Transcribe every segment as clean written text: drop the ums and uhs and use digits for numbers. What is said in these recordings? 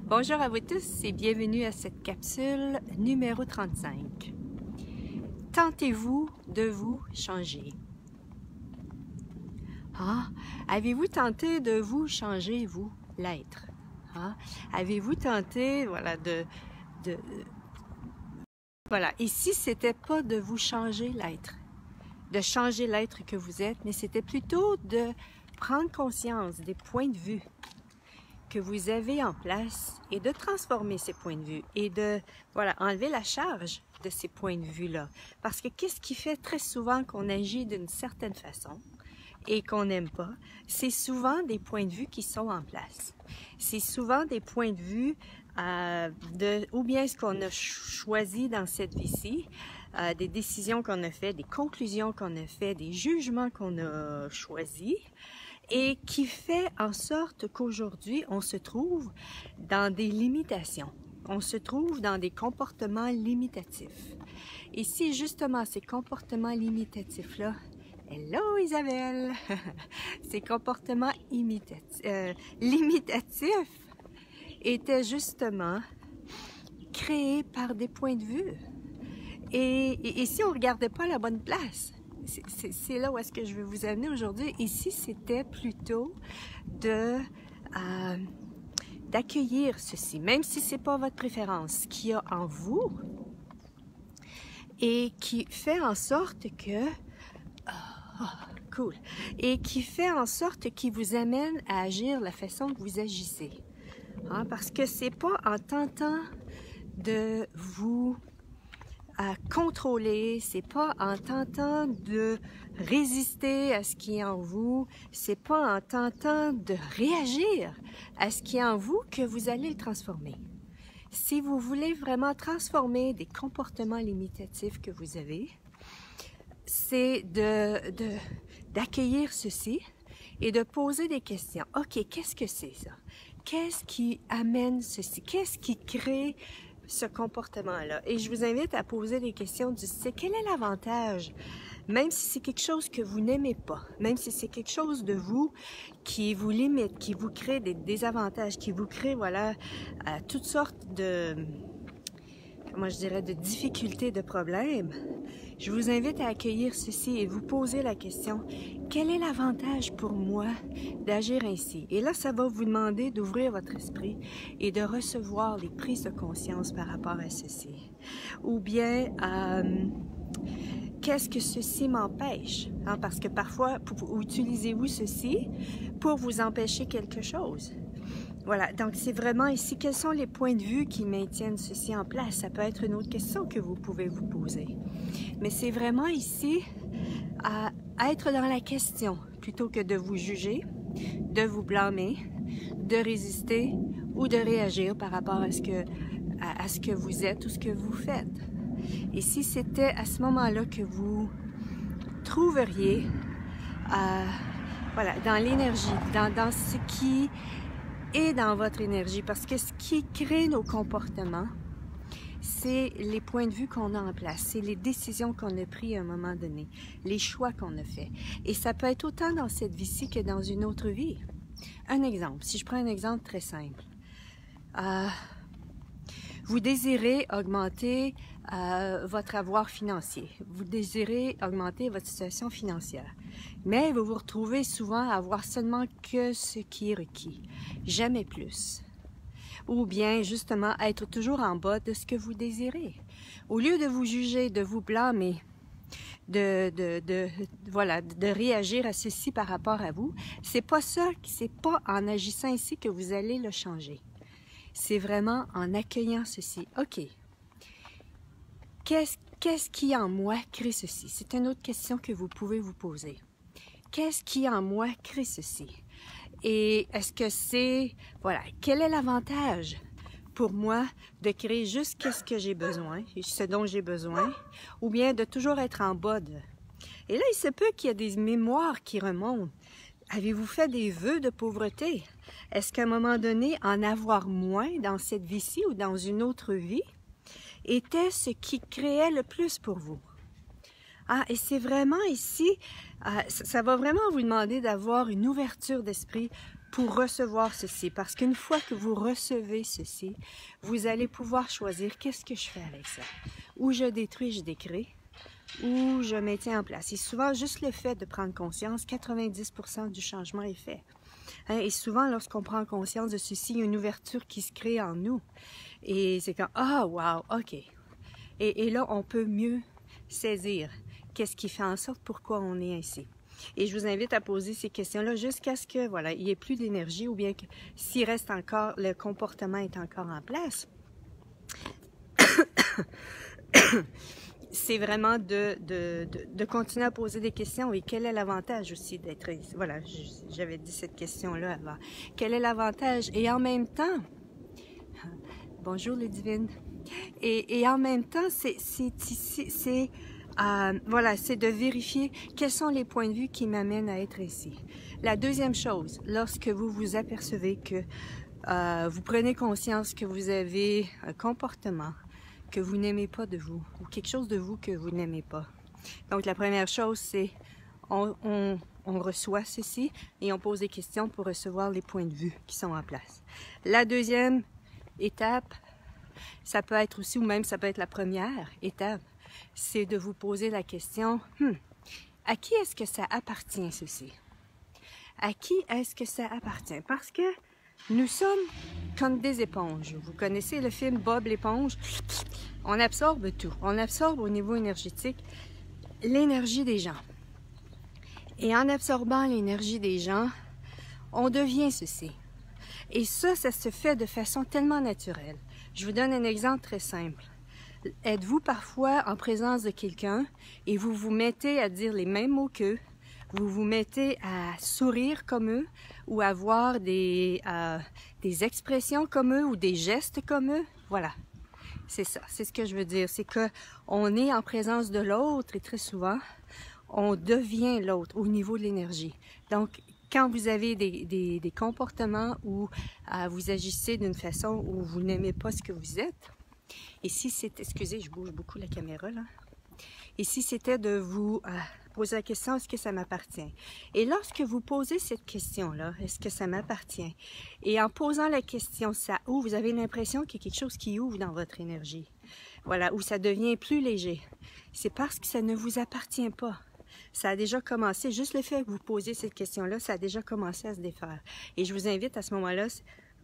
Bonjour à vous tous et bienvenue à cette capsule numéro 35. Tentez-vous de vous changer? Avez-vous tenté de vous changer, vous, l'être? Avez-vous tenté, voilà, ici, c'était pas de vous changer l'être, de changer l'être que vous êtes, mais c'était plutôt de prendre conscience des points de vue que vous avez en place et de transformer ces points de vue et de, enlever la charge de ces points de vue-là. Parce que qu'est-ce qui fait très souvent qu'on agit d'une certaine façon et qu'on n'aime pas? C'est souvent des points de vue qui sont en place. C'est souvent des points de vue ou bien ce qu'on a choisi dans cette vie-ci, des décisions qu'on a fait, des conclusions qu'on a fait, des jugements qu'on a choisis, et qui fait en sorte qu'aujourd'hui, on se trouve dans des limitations. On se trouve dans des comportements limitatifs. Et si justement ces comportements limitatifs-là, hello Isabelle, ces comportements limitatifs étaient justement créés par des points de vue. Et si on ne regardait pas la bonne place, c'est là où est-ce que je vais vous amener aujourd'hui. Ici, c'était plutôt d'accueillir ceci, même si ce n'est pas votre préférence, qu'il y a en vous et qui fait en sorte que... cool! Et qui fait en sorte qu'il vous amène à agir la façon que vous agissez. Parce que c'est pas en tentant de vous contrôler, c'est pas en tentant de résister à ce qui est en vous, c'est pas en tentant de réagir à ce qui est en vous que vous allez le transformer. Si vous voulez vraiment transformer des comportements limitatifs que vous avez, c'est d'accueillir ceci et de poser des questions. OK, qu'est-ce que c'est ça? Qu'est-ce qui amène ceci? Qu'est-ce qui crée ce comportement-là? Et je vous invite à poser des questions du style, quel est l'avantage? Même si c'est quelque chose que vous n'aimez pas, même si c'est quelque chose de vous qui vous limite, qui vous crée des désavantages, qui vous crée, toutes sortes de, de difficultés, de problèmes, je vous invite à accueillir ceci et vous poser la question, quel est l'avantage pour moi d'agir ainsi? Et là, ça va vous demander d'ouvrir votre esprit et de recevoir les prises de conscience par rapport à ceci. Ou bien, qu'est-ce que ceci m'empêche? Parce que parfois, utilisez-vous ceci pour vous empêcher quelque chose? Voilà, donc c'est vraiment ici, quels sont les points de vue qui maintiennent ceci en place? Ça peut être une autre question que vous pouvez vous poser. Mais c'est vraiment ici à être dans la question, plutôt que de vous juger, de vous blâmer, de résister ou de réagir par rapport à ce que vous êtes ou ce que vous faites. Et si c'était à ce moment-là que vous trouveriez dans l'énergie, dans ce qui est dans votre énergie, parce que ce qui crée nos comportements, c'est les points de vue qu'on a en place, c'est les décisions qu'on a prises à un moment donné, les choix qu'on a faits. Et ça peut être autant dans cette vie-ci que dans une autre vie. Un exemple, si je prends un exemple très simple. Vous désirez augmenter votre avoir financier, vous désirez augmenter votre situation financière, mais vous vous retrouvez souvent à avoir seulement que ce qui est requis, jamais plus. Ou bien, justement, être toujours en bas de ce que vous désirez. Au lieu de vous juger, de vous blâmer, de réagir à ceci par rapport à vous, c'est pas en agissant ici que vous allez le changer. C'est vraiment en accueillant ceci. OK. Qu'est-ce qui en moi crée ceci? C'est une autre question que vous pouvez vous poser. Qu'est-ce qui en moi crée ceci? Et est-ce que c'est, quel est l'avantage pour moi de créer juste ce que j'ai besoin, ce dont j'ai besoin, ou bien de toujours être en bas de... Et là, il se peut qu'il y ait des mémoires qui remontent. Avez-vous fait des vœux de pauvreté? Est-ce qu'à un moment donné, en avoir moins dans cette vie-ci ou dans une autre vie était ce qui créait le plus pour vous? Et c'est vraiment ici, ça va vraiment vous demander d'avoir une ouverture d'esprit pour recevoir ceci. Parce qu'une fois que vous recevez ceci, vous allez pouvoir choisir qu'est-ce que je fais avec ça. Ou je détruis, je décrée, ou je maintiens en place. Et souvent, juste le fait de prendre conscience, 90% du changement est fait. Hein, et souvent, lorsqu'on prend conscience de ceci, il y a une ouverture qui se crée en nous. Et c'est comme, ah, wow, OK. Et là, on peut mieux saisir qu'est-ce qui fait en sorte pourquoi on est ainsi. Et je vous invite à poser ces questions-là jusqu'à ce que, voilà, il n'y ait plus d'énergie ou bien que s'il reste encore, le comportement est encore en place. C'est vraiment de continuer à poser des questions. Et quel est l'avantage aussi d'être ici? Voilà, j'avais dit cette question-là avant. Quel est l'avantage? Et en même temps, bonjour les divines, et en même temps, voilà, c'est de vérifier quels sont les points de vue qui m'amènent à être ici. La deuxième chose, lorsque vous vous apercevez que vous prenez conscience que vous avez un comportement que vous n'aimez pas de vous, ou quelque chose de vous que vous n'aimez pas. Donc la première chose, c'est on reçoit ceci et on pose des questions pour recevoir les points de vue qui sont en place. La deuxième étape, ça peut être aussi, ou même ça peut être la première étape, c'est de vous poser la question, à qui est-ce que ça appartient ceci? À qui est-ce que ça appartient? Parce que nous sommes comme des éponges. Vous connaissez le film Bob l'éponge? On absorbe tout. On absorbe au niveau énergétique l'énergie des gens. Et en absorbant l'énergie des gens, on devient ceci. Et ça se fait de façon tellement naturelle. Je vous donne un exemple très simple. Êtes-vous parfois en présence de quelqu'un et vous vous mettez à dire les mêmes mots qu'eux, vous vous mettez à sourire comme eux ou à avoir des expressions comme eux ou des gestes comme eux? Voilà, c'est ça, c'est ce que je veux dire. C'est qu'on est en présence de l'autre et très souvent, on devient l'autre au niveau de l'énergie. Donc, quand vous avez des comportements où vous agissez d'une façon où vous n'aimez pas ce que vous êtes, et si c'est, excusez, je bouge beaucoup la caméra là, et si c'était de vous poser la question, est-ce que ça m'appartient? Et lorsque vous posez cette question-là, est-ce que ça m'appartient? Et en posant la question, ça ouvre, vous avez l'impression qu'il y a quelque chose qui ouvre dans votre énergie. Voilà, où ça devient plus léger. C'est parce que ça ne vous appartient pas. Ça a déjà commencé, juste le fait que vous posiez cette question-là, ça a déjà commencé à se défaire. Et je vous invite à ce moment-là,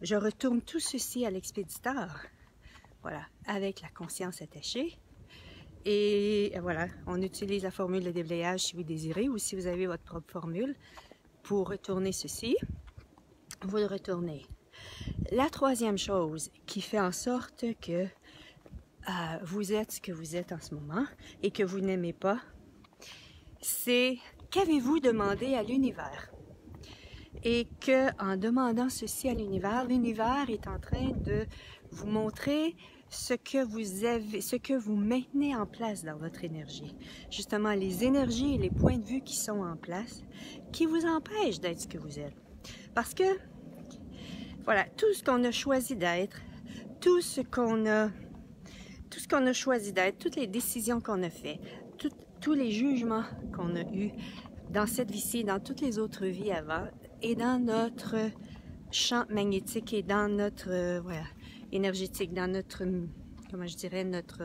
je retourne tout ceci à l'expéditeur. Voilà, avec la conscience attachée. Et voilà, on utilise la formule de déblayage si vous désirez ou si vous avez votre propre formule pour retourner ceci. Vous le retournez. La troisième chose qui fait en sorte que vous êtes ce que vous êtes en ce moment et que vous n'aimez pas, c'est qu'avez-vous demandé à l'univers? Et que en demandant ceci à l'univers, l'univers est en train de vous montrer ce que vous maintenez en place dans votre énergie. Justement, les énergies et les points de vue qui sont en place, qui vous empêchent d'être ce que vous êtes. Parce que, voilà, tout ce qu'on a choisi d'être, tout ce qu'on a choisi d'être, toutes les décisions qu'on a faites, tous les jugements qu'on a eus dans cette vie-ci, dans toutes les autres vies avant, et dans notre champ magnétique et dans notre voilà, énergétique, dans notre, comment je dirais, notre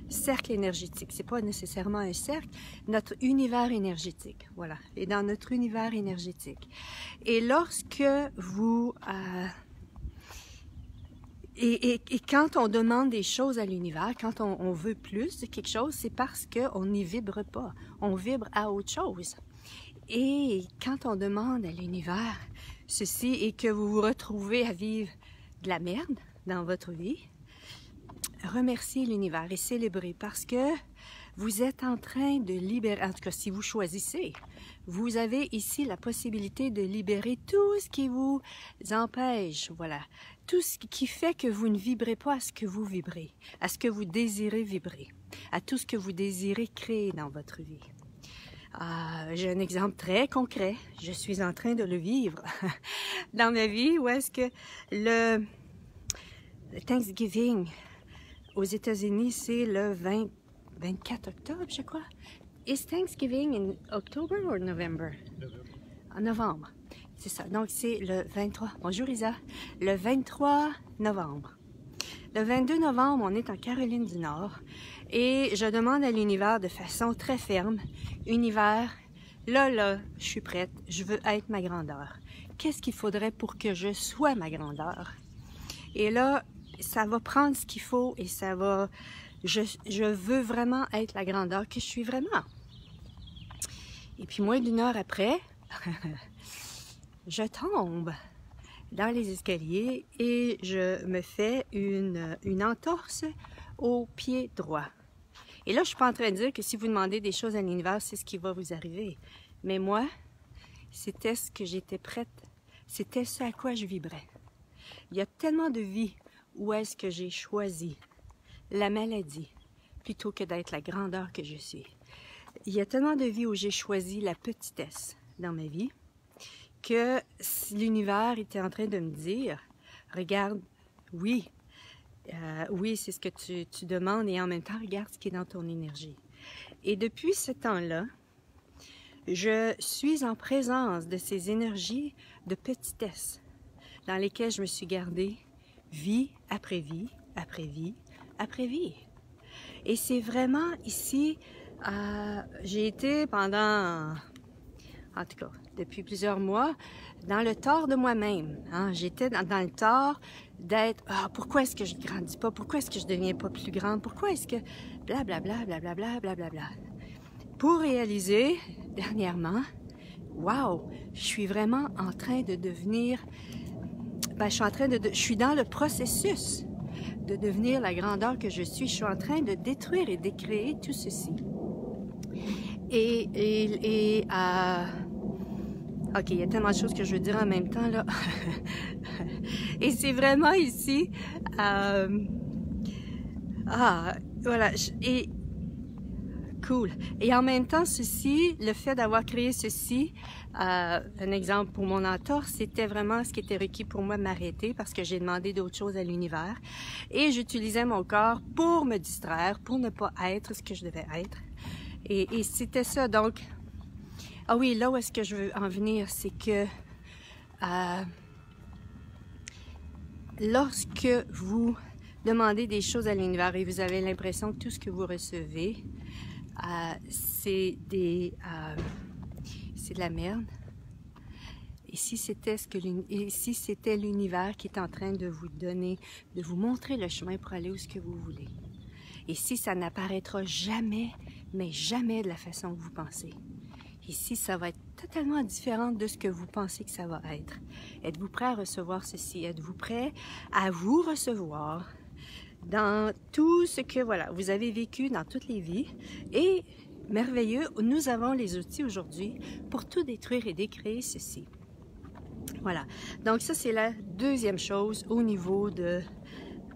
cercle énergétique. C'est pas nécessairement un cercle, notre univers énergétique, voilà. Et dans notre univers énergétique. Et lorsque vous... Et quand on demande des choses à l'univers, quand on veut plus de quelque chose, c'est parce qu'on n'y vibre pas. On vibre à autre chose. Et quand on demande à l'univers ceci et que vous vous retrouvez à vivre de la merde dans votre vie, remerciez l'univers et célébrez parce que vous êtes en train de libérer, en tout cas si vous choisissez, vous avez ici la possibilité de libérer tout ce qui vous empêche, voilà, tout ce qui fait que vous ne vibrez pas à ce que vous vibrez, à ce que vous désirez vibrer, à tout ce que vous désirez créer dans votre vie. J'ai un exemple très concret, je suis en train de le vivre dans ma vie, où est-ce que le Thanksgiving aux États-Unis, c'est le 24 octobre, je crois. Is Thanksgiving in October or November? En novembre. c'est ça. Donc, c'est le 23. Bonjour Isa. Le 23 novembre. Le 22 novembre, on est en Caroline du Nord et je demande à l'univers de façon très ferme, univers, là, je suis prête, je veux être ma grandeur. Qu'est-ce qu'il faudrait pour que je sois ma grandeur? Et là, ça va prendre ce qu'il faut et ça va, je veux vraiment être la grandeur que je suis vraiment. Et puis moins d'une heure après, je tombe dans les escaliers et je me fais une entorse au pied droit. Et là, je suis pas en train de dire que si vous demandez des choses à l'univers, c'est ce qui va vous arriver. Mais moi, c'était ce que j'étais prête, c'était ce à quoi je vibrais. Il y a tellement de vies où est-ce que j'ai choisi la maladie plutôt que d'être la grandeur que je suis. Il y a tellement de vies où j'ai choisi la petitesse dans ma vie que l'univers était en train de me dire, regarde, oui, c'est ce que tu demandes et en même temps, regarde ce qui est dans ton énergie. Et depuis ce temps-là, je suis en présence de ces énergies de petitesse dans lesquelles je me suis gardée vie après vie, après vie, après vie. Et c'est vraiment ici, j'ai été pendant, en tout cas, depuis plusieurs mois, dans le tort de moi-même. Hein? J'étais dans le tort d'être pourquoi est-ce que je ne grandis pas? Pourquoi est-ce que je ne deviens pas plus grande? Pourquoi est-ce que blablabla, blablabla, blablabla. Pour réaliser, dernièrement, wow, je suis vraiment en train de devenir, je suis dans le processus de devenir la grandeur que je suis. Je suis en train de détruire et décréer tout ceci. OK, il y a tellement de choses que je veux dire en même temps, là. Et c'est vraiment ici... voilà. Et cool. Et en même temps, ceci, le fait d'avoir créé ceci, un exemple pour mon entorse, c'était vraiment ce qui était requis pour moi, m'arrêter parce que j'ai demandé d'autres choses à l'univers. Et j'utilisais mon corps pour me distraire, pour ne pas être ce que je devais être. Et c'était ça, donc... Ah oui, là où est-ce que je veux en venir, c'est que lorsque vous demandez des choses à l'univers et vous avez l'impression que tout ce que vous recevez, c'est de la merde. Et si c'était l'univers qui est en train de vous donner, de vous montrer le chemin pour aller où ce que vous voulez. Et si ça n'apparaîtra jamais, mais jamais de la façon que vous pensez. Ici, ça va être totalement différent de ce que vous pensez que ça va être. Êtes-vous prêt à recevoir ceci? Êtes-vous prêt à vous recevoir dans tout ce que voilà, vous avez vécu dans toutes les vies? Et merveilleux, nous avons les outils aujourd'hui pour tout détruire et décréer ceci. Voilà. Donc ça, c'est la deuxième chose au niveau de...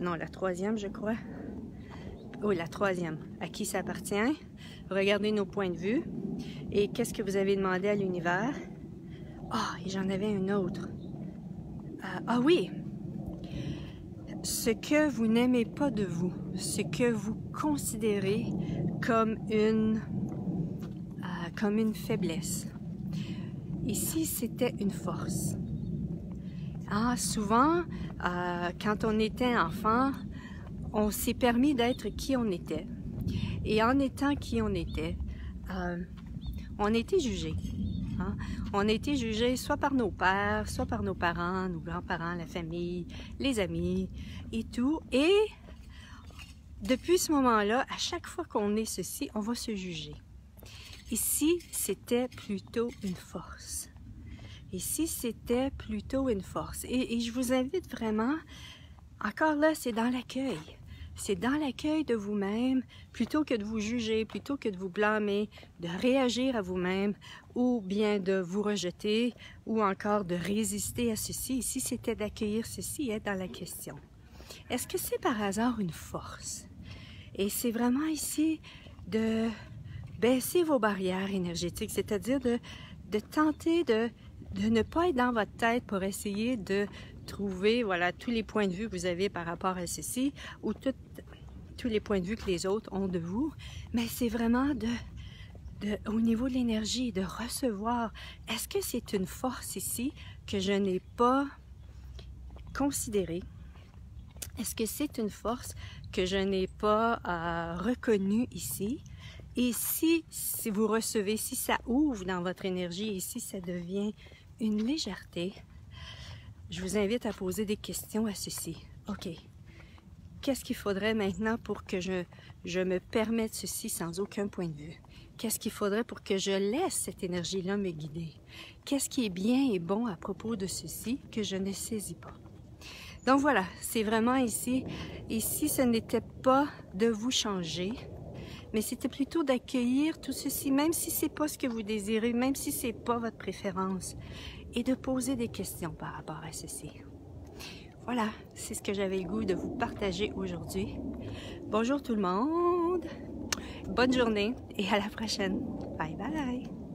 Non, la troisième, je crois. Oui, la troisième. À qui ça appartient? Regardez nos points de vue. Et qu'est-ce que vous avez demandé à l'univers? Et j'en avais une autre. Oui! Ce que vous n'aimez pas de vous, ce que vous considérez comme une faiblesse. Ici, c'était une force. Souvent, quand on était enfant, on s'est permis d'être qui on était. Et en étant qui on était jugé. Hein? On a été jugé soit par nos pères, soit par nos parents, nos grands-parents, la famille, les amis et tout. Et depuis ce moment-là, à chaque fois qu'on est ceci, on va se juger. Ici, c'était plutôt une force. Ici, c'était plutôt une force. Et je vous invite vraiment, encore là, c'est dans l'accueil. C'est dans l'accueil de vous-même, plutôt que de vous juger, plutôt que de vous blâmer, de réagir à vous-même, ou bien de vous rejeter, ou encore de résister à ceci. Ici, c'était d'accueillir ceci et être dans la question. Est-ce que c'est par hasard une force? Et c'est vraiment ici de baisser vos barrières énergétiques, c'est-à-dire de tenter de ne pas être dans votre tête pour essayer de trouver voilà, tous les points de vue que vous avez par rapport à ceci, ou tous les points de vue que les autres ont de vous, mais c'est vraiment au niveau de l'énergie, de recevoir. Est-ce que c'est une force ici que je n'ai pas considérée? Est-ce que c'est une force que je n'ai pas reconnue ici? Et si vous recevez, si ça ouvre dans votre énergie et si ça devient une légèreté, je vous invite à poser des questions à ceci. OK, qu'est-ce qu'il faudrait maintenant pour que je me permette ceci sans aucun point de vue? Qu'est-ce qu'il faudrait pour que je laisse cette énergie-là me guider? Qu'est-ce qui est bien et bon à propos de ceci que je ne saisis pas? Donc voilà, c'est vraiment ici. Ici, ce n'était pas de vous changer, mais c'était plutôt d'accueillir tout ceci, même si ce n'est pas ce que vous désirez, même si ce n'est pas votre préférence, et de poser des questions par rapport à ceci. Voilà, c'est ce que j'avais le goût de vous partager aujourd'hui. Bonjour tout le monde, bonne journée et à la prochaine. Bye bye!